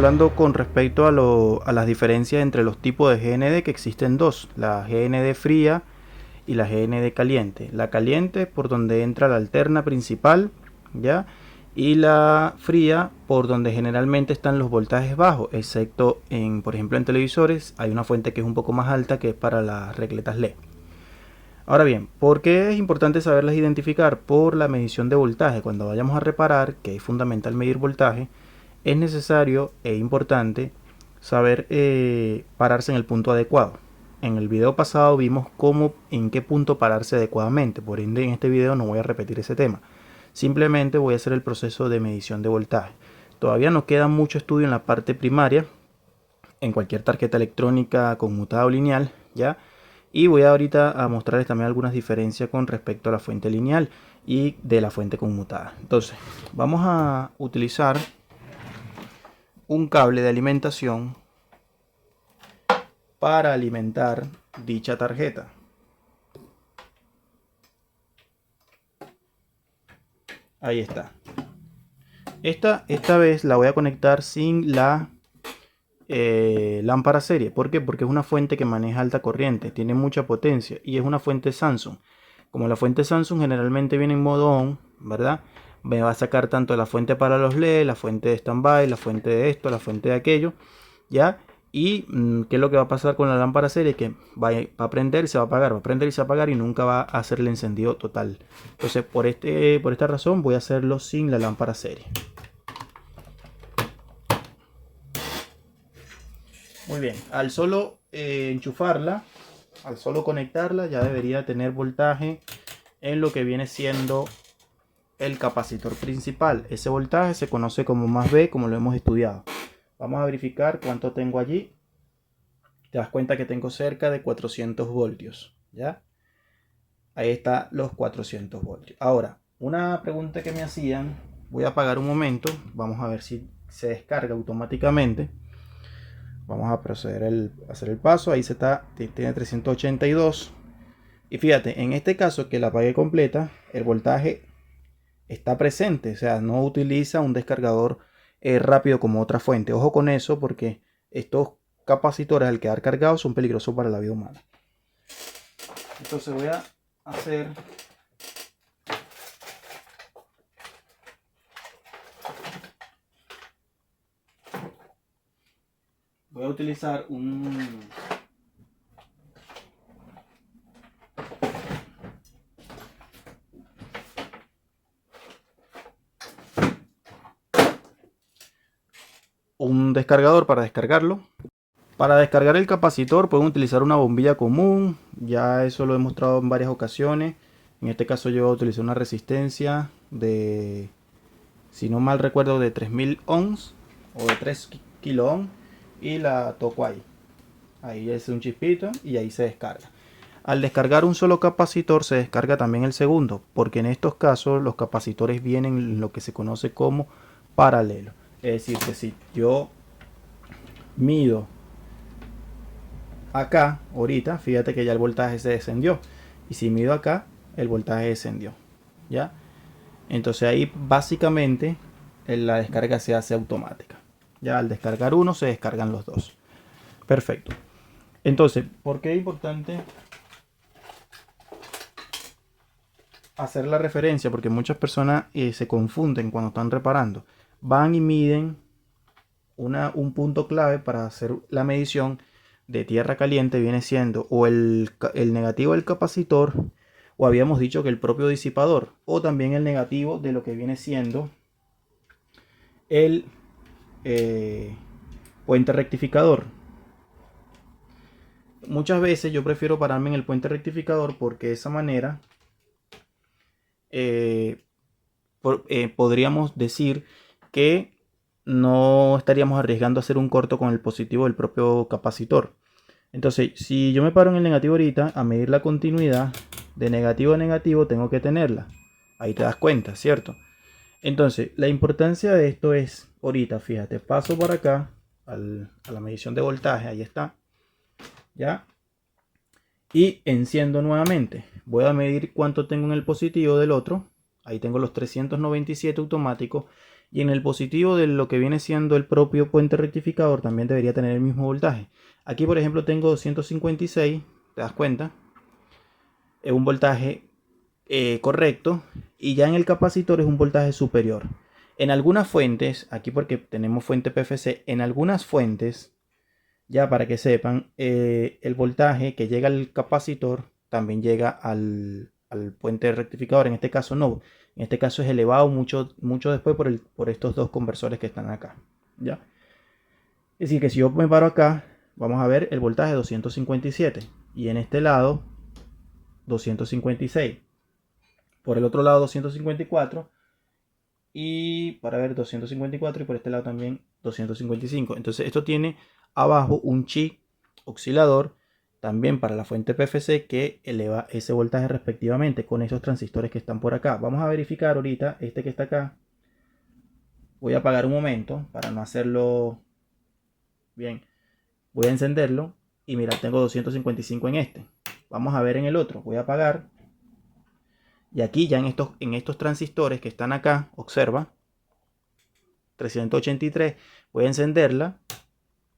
hablando con respecto a las diferencias entre los tipos de GND, que existen dos, la GND fría y la GND caliente. La caliente por donde entra la alterna principal, ¿ya? Y la fría por donde generalmente están los voltajes bajos, excepto por ejemplo, en televisores hay una fuente que es un poco más alta, que es para las regletas LED. Ahora bien, ¿por qué es importante saberlas identificar? Por la medición de voltaje. Cuando vayamos a reparar, que es fundamental medir voltaje, es necesario e importante saber pararse en el punto adecuado. En el video pasado vimos en qué punto pararse adecuadamente, por ende en este video no voy a repetir ese tema. Simplemente voy a hacer el proceso de medición de voltaje. Todavía nos queda mucho estudio en la parte primaria, en cualquier tarjeta electrónica conmutada o lineal, ¿ya? Y voy ahorita a mostrarles también algunas diferencias con respecto a la fuente lineal y de la fuente conmutada. Entonces, vamos a utilizar un cable de alimentación para alimentar dicha tarjeta. Ahí está. Esta vez la voy a conectar sin la lámpara serie. ¿Por qué? Porque es una fuente que maneja alta corriente, tiene mucha potencia y es una fuente Samsung. Como la fuente Samsung generalmente viene en modo on, ¿verdad? Me va a sacar tanto la fuente para los LED, la fuente de standby, la fuente de esto, la fuente de aquello, ¿ya? Y ¿qué es lo que va a pasar con la lámpara serie? Que va a prender y se va a apagar, va a prender y se va a apagar y nunca va a hacer el encendido total. Entonces por esta razón voy a hacerlo sin la lámpara serie. Muy bien, al solo enchufarla, al solo conectarla, ya debería tener voltaje en lo que viene siendo el capacitor principal. Ese voltaje se conoce como más B, como lo hemos estudiado. Vamos a verificar cuánto tengo allí. Te das cuenta que tengo cerca de 400 voltios, ¿ya? Ahí está los 400 voltios. Ahora, una pregunta que me hacían, voy a apagar un momento, vamos a ver si se descarga automáticamente. Vamos a proceder a hacer el paso. Ahí tiene 382. Y fíjate, en este caso que la apagué completa, el voltaje está presente. O sea, no utiliza un descargador rápido como otra fuente. Ojo con eso, porque estos capacitores al quedar cargados son peligrosos para la vida humana. Entonces voy a hacer... Voy a utilizar un descargador para descargarlo. Para descargar el capacitor pueden utilizar una bombilla común, ya eso lo he mostrado en varias ocasiones. En este caso yo utilicé una resistencia de, si no mal recuerdo, de 3000 ohms o de 3 kilo ohms, y la toco ahí. Ahí es un chispito y ahí se descarga. Al descargar un solo capacitor se descarga también el segundo, porque en estos casos los capacitores vienen en lo que se conoce como paralelo. Es decir, que si yo mido acá ahorita, fíjate que ya el voltaje se descendió, y si mido acá, el voltaje descendió, ¿ya? Entonces ahí básicamente la descarga se hace automática. Ya al descargar uno se descargan los dos. Perfecto. Entonces, ¿por qué es importante hacer la referencia? Porque muchas personas se confunden cuando están reparando. Van y miden un punto clave para hacer la medición de tierra caliente. Viene siendo o el negativo del capacitor, o habíamos dicho que el propio disipador, o también el negativo de lo que viene siendo el puente rectificador. Muchas veces yo prefiero pararme en el puente rectificador, porque de esa manera podríamos decir que no estaríamos arriesgando a hacer un corto con el positivo del propio capacitor. Entonces, si yo me paro en el negativo ahorita a medir la continuidad de negativo a negativo, tengo que tenerla. Ahí te das cuenta, ¿cierto? Entonces, la importancia de esto es, ahorita, fíjate, paso por acá a la medición de voltaje, ahí está, ¿ya? Y enciendo nuevamente. Voy a medir cuánto tengo en el positivo del otro. Ahí tengo los 397 automáticos. Y en el positivo de lo que viene siendo el propio puente rectificador también debería tener el mismo voltaje. Aquí por ejemplo tengo 256, ¿te das cuenta? Es un voltaje correcto, y ya en el capacitor es un voltaje superior. En algunas fuentes, aquí porque tenemos fuente PFC, en algunas fuentes, ya para que sepan, el voltaje que llega al capacitor también llega al puente rectificador. En este caso no, en este caso es elevado mucho, mucho después por estos dos conversores que están acá. ¿Ya? Es decir, que si yo me paro acá, vamos a ver el voltaje 257 y en este lado 256. Por el otro lado 254 y para ver 254 y por este lado también 255. Entonces esto tiene abajo un chi oscilador también para la fuente PFC que eleva ese voltaje respectivamente con esos transistores que están por acá. Vamos a verificar ahorita este que está acá. Voy a apagar un momento para no hacerlo bien. Voy a encenderlo y mira, tengo 255 en este. Vamos a ver en el otro. Voy a apagar. Y aquí ya en estos transistores que están acá, observa, 383, voy a encenderla.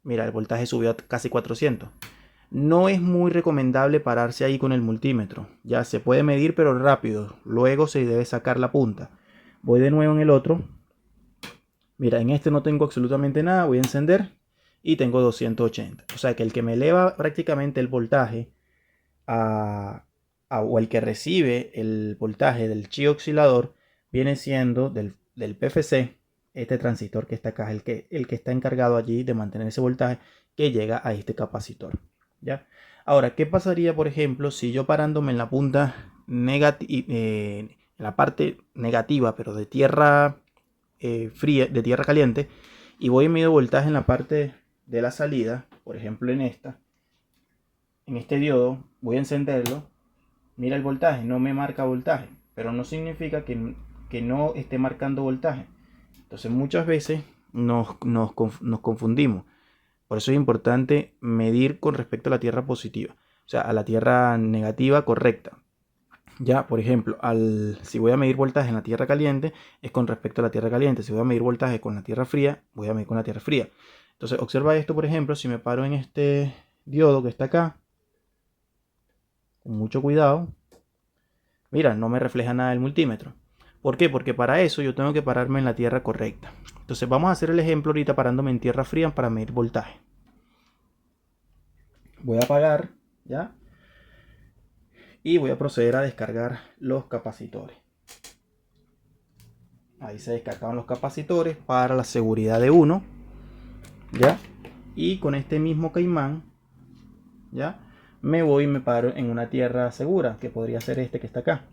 Mira, el voltaje subió a casi 400. No es muy recomendable pararse ahí con el multímetro. Ya se puede medir, pero rápido. Luego se debe sacar la punta. Voy de nuevo en el otro. Mira, en este no tengo absolutamente nada. Voy a encender y tengo 280. O sea que el que me eleva prácticamente el voltaje o el que recibe el voltaje del chi oscilador viene siendo del PFC, este transistor que está acá, el que está encargado allí de mantener ese voltaje que llega a este capacitor. ¿Ya? Ahora, ¿qué pasaría, por ejemplo, si yo parándome en la punta en la parte negativa, pero de tierra fría, de tierra caliente, y voy en medio voltaje en la parte de la salida, por ejemplo en este diodo, voy a encenderlo, mira el voltaje, no me marca voltaje, pero no significa que no esté marcando voltaje. Entonces muchas veces nos confundimos. Por eso es importante medir con respecto a la tierra positiva, o sea, a la tierra negativa correcta. Ya, por ejemplo, si voy a medir voltaje en la tierra caliente, es con respecto a la tierra caliente. Si voy a medir voltaje con la tierra fría, voy a medir con la tierra fría. Entonces, observa esto, por ejemplo, si me paro en este diodo que está acá, con mucho cuidado, mira, no me refleja nada el multímetro. ¿Por qué? Porque para eso yo tengo que pararme en la tierra correcta. Entonces vamos a hacer el ejemplo ahorita parándome en tierra fría para medir voltaje. Voy a apagar, ¿ya? Y voy a proceder a descargar los capacitores. Ahí se descargaron los capacitores para la seguridad de uno, ¿ya? Y con este mismo caimán, ¿ya? Me voy y me paro en una tierra segura, que podría ser este que está acá.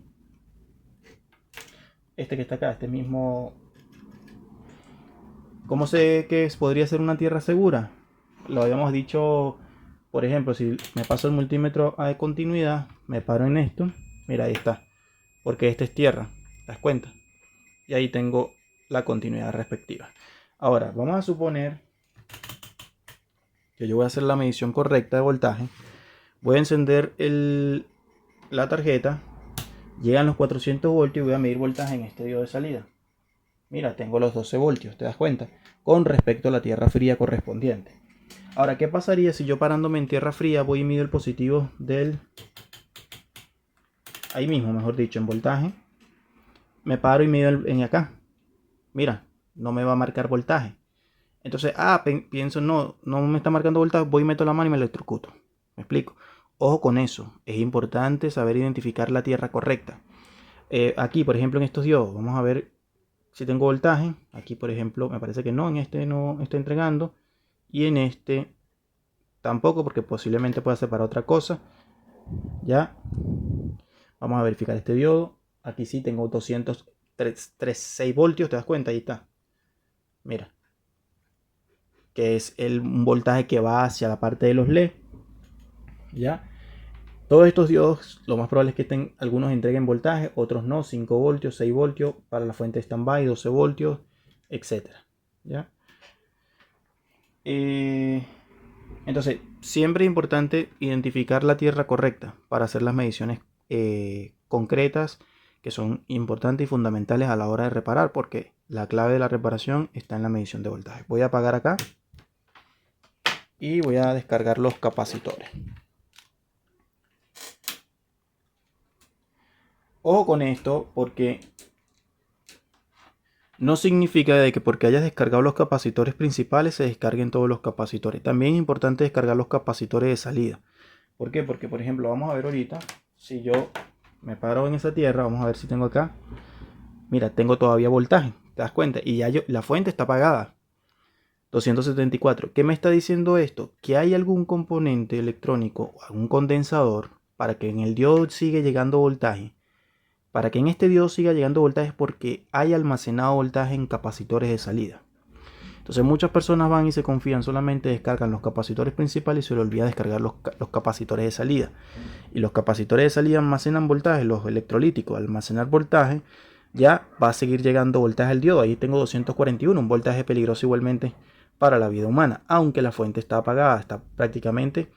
Este que está acá, este mismo. ¿Cómo sé que podría ser una tierra segura? Lo habíamos dicho, por ejemplo, si me paso el multímetro a continuidad, me paro en esto, mira, ahí está, porque este es tierra, ¿te das cuenta? Y ahí tengo la continuidad respectiva. Ahora, vamos a suponer que yo voy a hacer la medición correcta de voltaje. Voy a encender la tarjeta, llegan los 400 voltios y voy a medir voltaje en este diodo de salida. Mira, tengo los 12 voltios, ¿te das cuenta? Con respecto a la tierra fría correspondiente. Ahora, ¿qué pasaría si yo parándome en tierra fría voy y mido el positivo ahí mismo, mejor dicho, en voltaje? Me paro y mido en acá. Mira, no me va a marcar voltaje. Entonces, pienso, no me está marcando voltaje, voy y meto la mano y me electrocuto. ¿Me explico? Ojo con eso, es importante saber identificar la tierra correcta. Aquí, por ejemplo, en estos diodos, vamos a ver si tengo voltaje. Aquí, por ejemplo, me parece que no, en este no está entregando. Y en este tampoco, porque posiblemente pueda ser para otra cosa. Ya. Vamos a verificar este diodo. Aquí sí tengo 236 voltios, ¿te das cuenta? Ahí está. Mira. Que es un voltaje que va hacia la parte de los LED. ¿Ya? Todos estos diodos, lo más probable es que algunos entreguen voltaje, otros no, 5 voltios, 6 voltios, para la fuente standby, 12 voltios, etc. ¿Ya? Entonces, siempre es importante identificar la tierra correcta para hacer las mediciones concretas que son importantes y fundamentales a la hora de reparar, porque La clave de la reparación está en la medición de voltaje. Voy a apagar acá y voy a descargar los capacitores. Ojo con esto, porque no significa de que porque hayas descargado los capacitores principales se descarguen todos los capacitores. También es importante descargar los capacitores de salida. ¿Por qué? Porque, por ejemplo, vamos a ver ahorita, si yo me paro en esa tierra, vamos a ver si tengo acá. Mira, tengo todavía voltaje, ¿te das cuenta? Y ya la fuente está apagada. 274. ¿Qué me está diciendo esto? Que hay algún componente electrónico, algún condensador, para que en el diodo siga llegando voltaje. Para que en este diodo siga llegando voltaje es porque hay almacenado voltaje en capacitores de salida. Entonces muchas personas van y se confían, solamente descargan los capacitores principales y se les olvida descargar los capacitores de salida. Y los capacitores de salida almacenan voltaje, los electrolíticos, al almacenar voltaje, ya va a seguir llegando voltaje al diodo. Ahí tengo 241, un voltaje peligroso igualmente para la vida humana, aunque la fuente está apagada, está prácticamente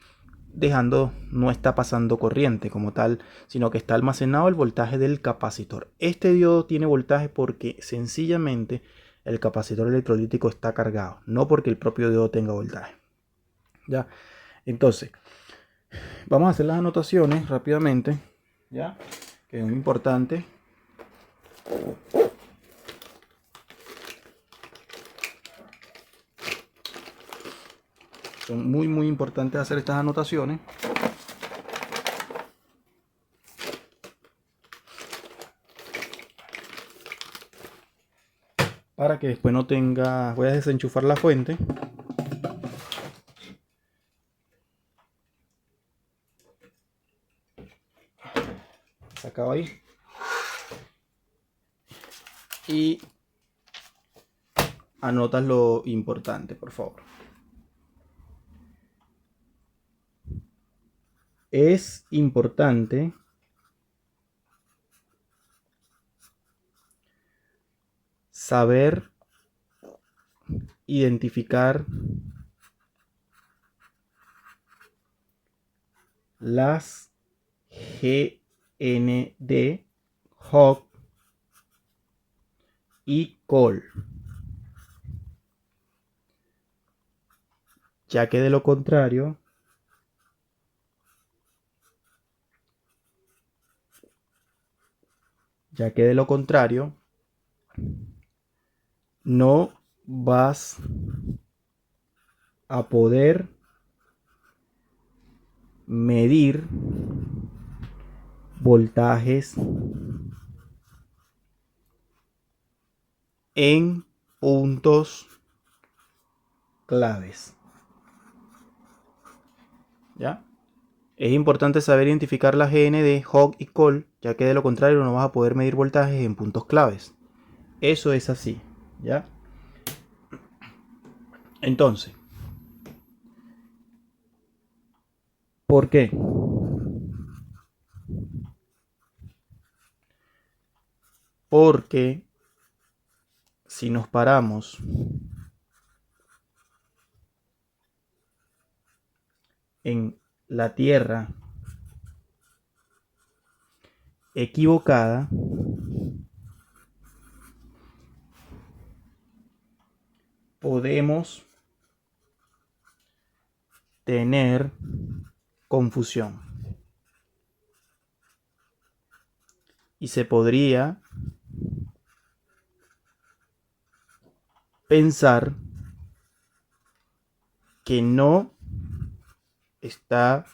no está pasando corriente como tal, sino que está almacenado el voltaje del capacitor. Este diodo tiene voltaje porque sencillamente el capacitor electrolítico está cargado, no porque el propio diodo tenga voltaje. Ya, entonces vamos a hacer las anotaciones rápidamente, ya, que es muy importante. Son muy importantes hacer estas anotaciones. Para que después no tenga... Voy a desenchufar la fuente. Se acaba ahí. Y anotas lo importante, por favor. Es importante saber identificar las GND, Hog y Col, ya que de lo contrario no vas a poder medir voltajes en puntos claves. ¿Ya? Es importante saber identificar las GND, Hog y Col, ya que de lo contrario no vas a poder medir voltajes en puntos claves. Eso es así, ¿ya? Entonces, ¿por qué? Porque si nos paramos en la tierra equivocada, podemos tener confusión y se podría pensar que no está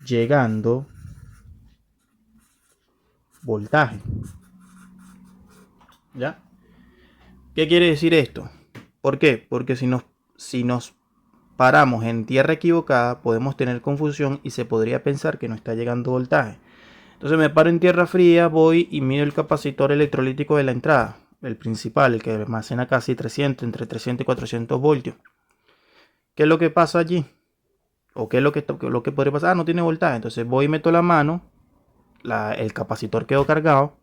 llegando voltaje. ¿Ya? ¿Qué quiere decir esto? ¿Por qué? Porque si nos paramos en tierra equivocada, podemos tener confusión y se podría pensar que no está llegando voltaje. Entonces me paro en tierra fría, voy y mido el capacitor electrolítico de la entrada, el principal, el que almacena casi 300, entre 300 y 400 voltios. ¿Qué es lo que pasa allí? ¿O qué es lo que podría pasar? Ah, no tiene voltaje. Entonces voy y meto la mano, el capacitor quedó cargado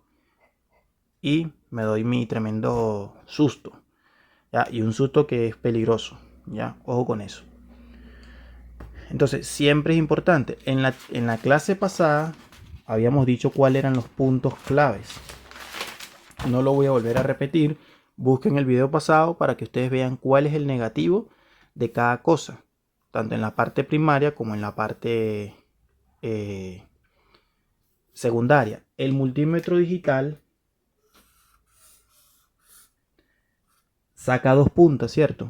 y me doy mi tremendo susto. ¿Ya? Y un susto que es peligroso. ¿Ya? Ojo con eso. Entonces siempre es importante. En la clase pasada habíamos dicho cuáles eran los puntos claves. No lo voy a volver a repetir. Busquen el video pasado para que ustedes vean cuál es el negativo de cada cosa, tanto en la parte primaria como en la parte secundaria. El multímetro digital saca dos puntas, ¿cierto?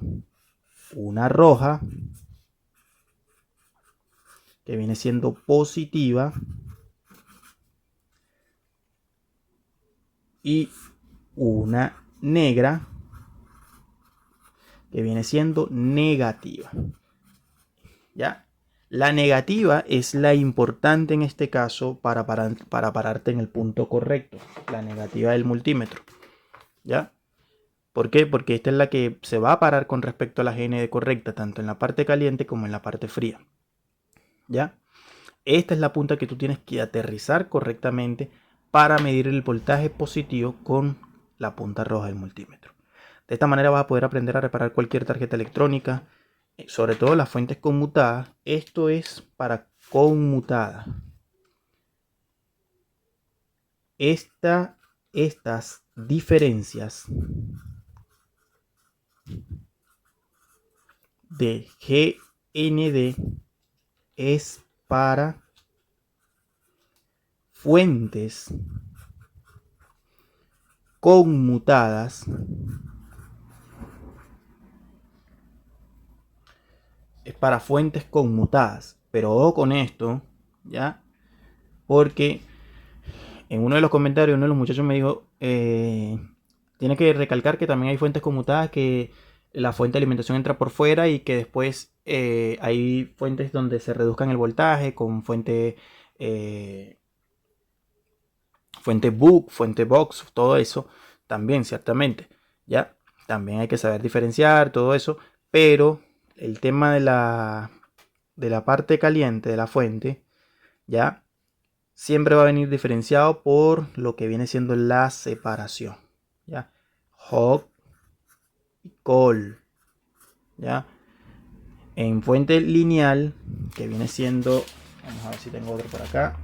Una roja, que viene siendo positiva, y una negra, que viene siendo negativa. ¿Ya? La negativa es la importante en este caso para pararte en el punto correcto. La negativa del multímetro. ¿Ya? ¿Por qué? Porque esta es la que se va a parar con respecto a la GND correcta, tanto en la parte caliente como en la parte fría. ¿Ya? Esta es la punta que tú tienes que aterrizar correctamente para medir el voltaje positivo con la punta roja del multímetro. De esta manera vas a poder aprender a reparar cualquier tarjeta electrónica, sobre todo las fuentes conmutadas. Esto es para conmutada. Estas diferencias de GND es para fuentes conmutadas pero ojo con esto, ¿ya? Porque en uno de los comentarios uno de los muchachos me dijo, tiene que recalcar que también hay fuentes conmutadas que la fuente de alimentación entra por fuera y que después hay fuentes donde se reduzcan el voltaje con fuente book, fuente box, todo eso también ciertamente, ¿ya? También hay que saber diferenciar todo eso, pero el tema de la parte caliente de la fuente, ¿ya? Siempre va a venir diferenciado por lo que viene siendo la separación, ¿ya? Hot y cold, ¿ya? En fuente lineal, que viene siendo, vamos a ver si tengo otro por acá,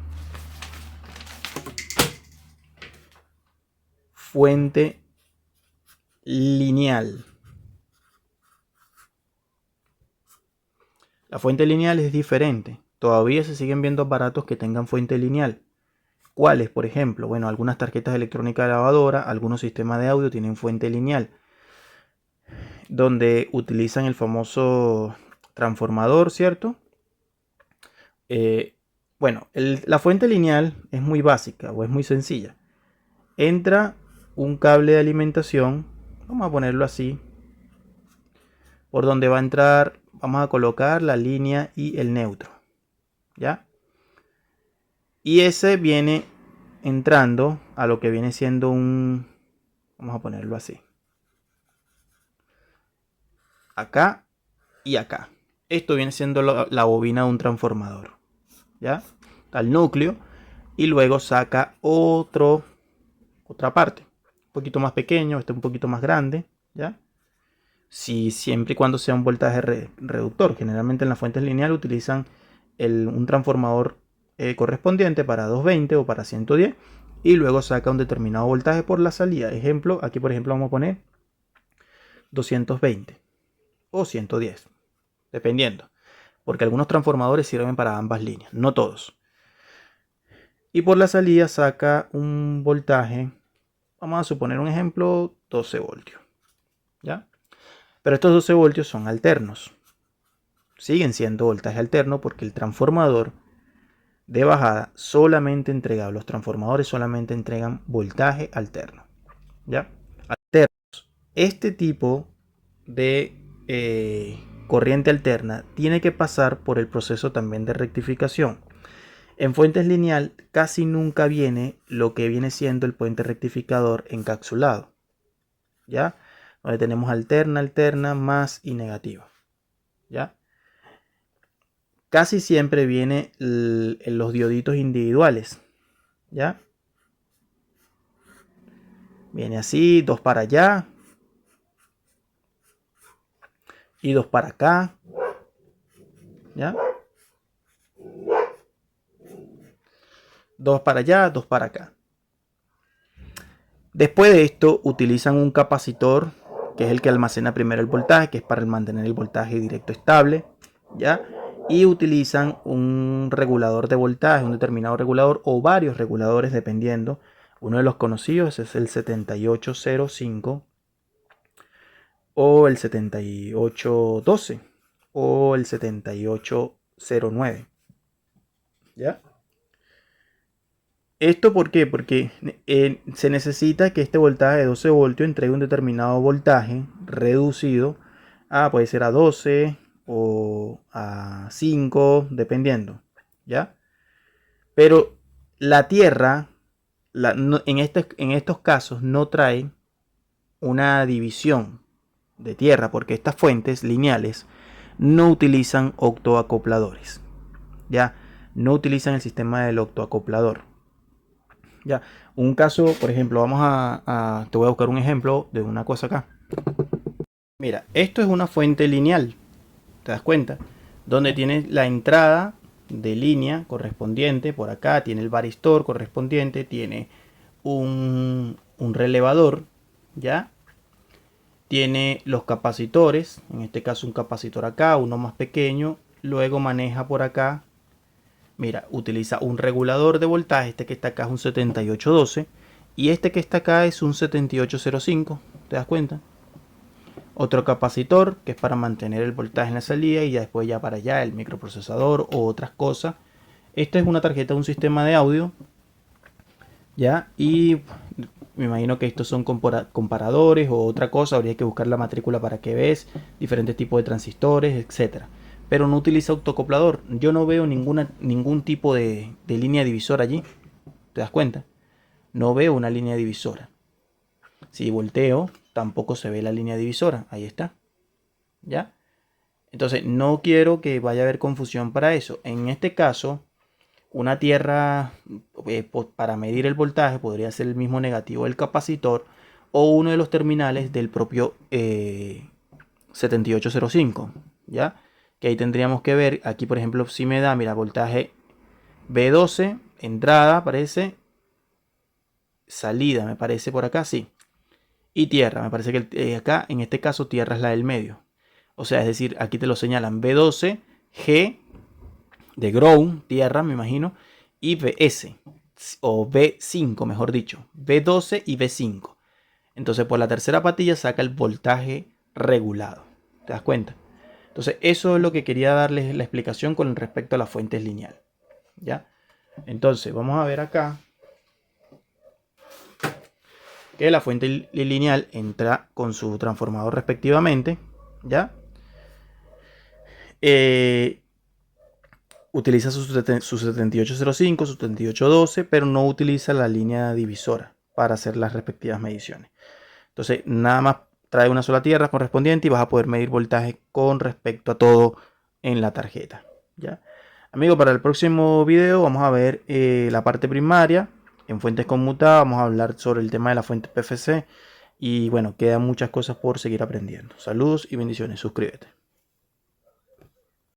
fuente lineal. La fuente lineal es diferente. Todavía se siguen viendo aparatos que tengan fuente lineal. ¿Cuáles? Por ejemplo, bueno, algunas tarjetas electrónicas de lavadora, algunos sistemas de audio tienen fuente lineal, donde utilizan el famoso transformador, ¿cierto? Bueno, la fuente lineal es muy básica o es muy sencilla. Entra un cable de alimentación, vamos a ponerlo así, por donde va a entrar, vamos a colocar la línea y el neutro, ¿ya? Y ese viene entrando a lo que viene siendo un, vamos a ponerlo así, acá y acá. Esto viene siendo la bobina de un transformador, ¿ya? Está el núcleo y luego saca otra parte, un poquito más pequeño, un poquito más grande, ¿ya? Si siempre y cuando sea un voltaje reductor. Generalmente en las fuentes lineales utilizan un transformador correspondiente para 220 o para 110 y luego saca un determinado voltaje por la salida. Ejemplo, aquí por ejemplo vamos a poner 220 o 110, dependiendo, porque algunos transformadores sirven para ambas líneas, no todos. Y por la salida saca un voltaje, vamos a suponer un ejemplo, 12 voltios, ¿ya? Pero estos 12 voltios son alternos. Siguen siendo voltaje alterno porque el transformador de bajada solamente entrega, los transformadores solamente entregan voltaje alterno, ¿ya? Alternos. Este tipo de corriente alterna tiene que pasar por el proceso también de rectificación. En fuentes lineal casi nunca viene lo que viene siendo el puente rectificador encapsulado, ¿ya? Donde tenemos alterna, alterna, más y negativa, ¿ya? Casi siempre viene los dioditos individuales, ¿ya? Viene así, dos para allá y dos para acá, ¿ya? Dos para allá, dos para acá. Después de esto utilizan un capacitor, que es el que almacena primero el voltaje, que es para mantener el voltaje directo estable, ¿ya? Y utilizan un regulador de voltaje, un determinado regulador o varios reguladores dependiendo. Uno de los conocidos es el 7805 o el 7812 o el 7809, ¿ya? ¿Esto por qué? Porque se necesita que este voltaje de 12 voltios entregue un determinado voltaje reducido a, puede ser a 12 o a 5, dependiendo, ¿ya? Pero la Tierra, en estos casos, no trae una división de Tierra, porque estas fuentes lineales no utilizan octoacopladores, ¿ya? No utilizan el sistema del octoacoplador. Ya, un caso, por ejemplo, te voy a buscar un ejemplo de una cosa acá. Mira, esto es una fuente lineal, ¿te das cuenta? Donde tienes la entrada de línea correspondiente, por acá tiene el varistor correspondiente, tiene un relevador, ¿ya? Tiene los capacitores, en este caso un capacitor acá, uno más pequeño, luego maneja por acá. Mira, utiliza un regulador de voltaje, este que está acá es un 7812 y este que está acá es un 7805, ¿te das cuenta? Otro capacitor que es para mantener el voltaje en la salida y ya después ya para allá el microprocesador o otras cosas. Esta es una tarjeta de un sistema de audio, ¿ya? Y me imagino que estos son comparadores o otra cosa, habría que buscar la matrícula para que veas diferentes tipos de transistores, etcétera. Pero no utiliza autoacoplador. Yo no veo ningún tipo de línea divisora allí. ¿Te das cuenta? No veo una línea divisora. Si volteo, tampoco se ve la línea divisora. Ahí está. ¿Ya? Entonces, no quiero que vaya a haber confusión para eso. En este caso, una tierra para medir el voltaje podría ser el mismo negativo del capacitor o uno de los terminales del propio 7805. ¿Ya? Que ahí tendríamos que ver, aquí por ejemplo si me da, mira, voltaje B12, entrada parece, salida me parece por acá, sí, y tierra, me parece que acá en este caso tierra es la del medio, o sea, es decir, aquí te lo señalan B12, G de ground, tierra me imagino, y BS, o B5 mejor dicho, B12 y B5, entonces por la tercera patilla saca el voltaje regulado, ¿te das cuenta? Entonces, eso es lo que quería darles la explicación con respecto a las fuentes lineales. ¿Ya? Entonces, vamos a ver acá que la fuente lineal entra con su transformador respectivamente. ¿Ya? Utiliza su 7805, su 7812, pero no utiliza la línea divisora para hacer las respectivas mediciones. Entonces, nada más trae una sola tierra correspondiente y vas a poder medir voltaje con respecto a todo en la tarjeta. ¿Ya? Amigo, para el próximo video vamos a ver la parte primaria en fuentes conmutadas. Vamos a hablar sobre el tema de la fuente PFC. Y bueno, quedan muchas cosas por seguir aprendiendo. Saludos y bendiciones. Suscríbete.